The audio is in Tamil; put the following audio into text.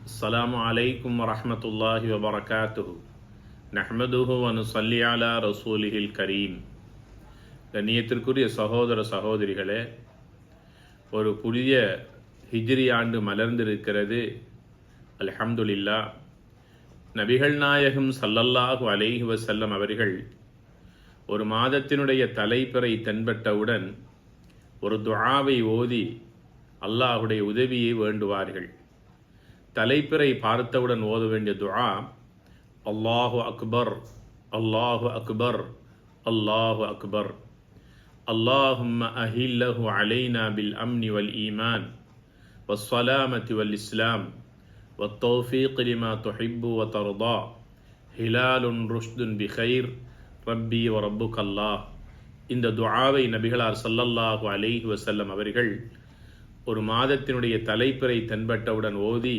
அஸ்ஸலாமு அலைக்கும் வரஹ்மத்துல்லாஹி வபரகாத்துஹு. நஹ்மதுஹு வ நுஸல்லி அலா ரசூலிஹில் கரீம். கண்ணியத்திற்குரிய சகோதர சகோதரிகளே, ஒரு புதிய ஹிஜ்ரி ஆண்டு மலர்ந்திருக்கிறது. அல்ஹம்துலில்லாஹ். நபிகள் நாயகம் ஸல்லல்லாஹு அலைஹி வஸல்லம் அவர்கள் ஒரு மாதத்தினுடைய தலைப்பிறை தென்பட்டவுடன் ஒரு துஆவை ஓதி அல்லாஹுடைய உதவியை வேண்டுவார்கள். தலைப்பிறை பார்த்தவுடன் ஓத வேண்டிய துஆ, அல்லாஹு அக்பர், அல்லாஹு அக்பர், அல்லாஹு அக்பர். அல்லாஹும்ம அஹில்லஹு அலைனா பில் அம்னி வல் ஈமான் வஸ்ஸலாமத்தி வல் இஸ்லாம் வத்தௌஃபீக் லிமா துஹிப்பு வ தர்தா ஹிலாலுன் ருஷ்துன் பிகைர் ரப்பி வ ரப்புக்கல்லாஹ். இந்த துஆவை நபிகளார் ஸல்லல்லாஹு அலைஹி வஸல்லம் அவர்கள் ஒரு மாதத்தினுடைய தலைப்பிறை தென்பட்டவுடன் ஓதி